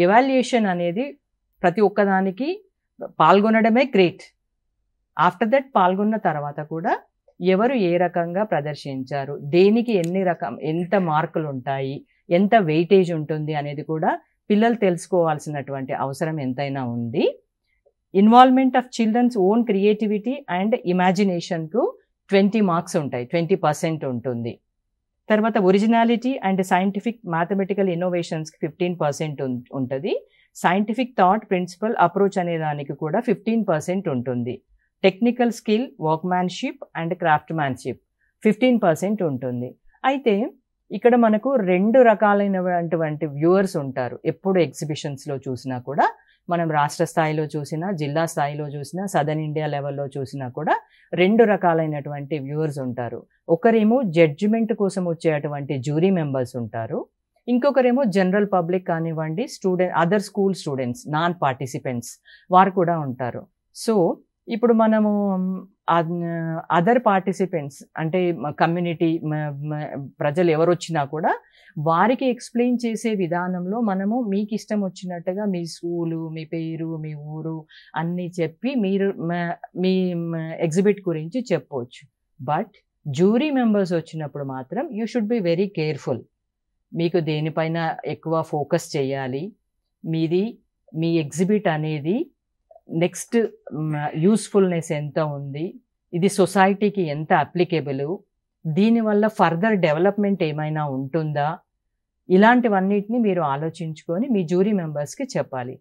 Evaluation అనేది ప్రతి ఒక్కదానికి పాల్గొనడమే గ్రేట్. ఆఫ్టర్ దట్ పాల్గొన్న తర్వాత కూడా ఎవరు ఏ రకంగా ప్రదర్శించారు, దేనికి ఎంత మార్కులు ఉంటాయి, ఎంత వెయిటేజ్ ఉంటుంది అనేది కూడా పిల్లలు తెలుసుకోవాల్సినటువంటి అవసరం ఎంతైనా ఉంది. Involvement of children's own creativity and ఇమాజినేషన్కు 20 మార్క్స్ ఉంటాయి, 20% ఉంటుంది. తర్వాత ఒరిజినాలిటీ అండ్ సైంటిఫిక్ మ్యాథమెటికల్ ఇన్నోవేషన్స్కి 15% ఉంటుంది. సైంటిఫిక్ థాట్, ప్రిన్సిపల్, అప్రోచ్ అనే దానికి కూడా 15% ఉంటుంది. టెక్నికల్ స్కిల్, వర్క్మ్యాన్షిప్ అండ్ క్రాఫ్ట్మ్యాన్షిప్ 15% ఉంటుంది. అయితే ఇక్కడ మనకు 2 రకాలైనటువంటి వ్యూవర్స్ ఉంటారు. ఎప్పుడు ఎగ్జిబిషన్స్లో చూసినా కూడా, మనం రాష్ట్ర స్థాయిలో చూసినా, జిల్లా స్థాయిలో చూసినా, సదర్న్ ఇండియా లెవెల్లో చూసినా కూడా 2 రకాలైనటువంటి వ్యూవర్స్ ఉంటారు. ఒకరేమో జడ్జిమెంట్ కోసం వచ్చేటువంటి జ్యూరీ మెంబర్స్ ఉంటారు. ఇంకొకరేమో జనరల్ పబ్లిక్ కానివ్వండి, other school students, non participants వారు కూడా ఉంటారు. సో ఇప్పుడు మనము అదర్ పార్టిసిపెంట్స్ అంటే కమ్యూనిటీ ప్రజలు ఎవరు వచ్చినా కూడా వారికి ఎక్స్ప్లెయిన్ చేసే విధానంలో మనము మీకు ఇష్టం వచ్చినట్టుగా మీ స్కూలు, మీ పేరు, మీ ఊరు అన్నీ చెప్పి మీరు మీ ఎగ్జిబిట్ గురించి చెప్పవచ్చు. బట్ జ్యూరీ మెంబర్స్ వచ్చినప్పుడు మాత్రం you should be very careful. మీకు దేనిపైన ఎక్కువ ఫోకస్ చేయాలి, మీ ఎగ్జిబిట్ అనేది నెక్స్ట్ యూస్ఫుల్నెస్ ఎంత ఉంది, ఇది సొసైటీకి ఎంత అప్లికేబుల్, దీనివల్ల ఫర్దర్ డెవలప్మెంట్ ఏమైనా ఉంటుందా, ఇలాంటివన్నిటిని మీరు ఆలోచించుకొని మీ జ్యూరీ మెంబర్స్కి చెప్పాలి.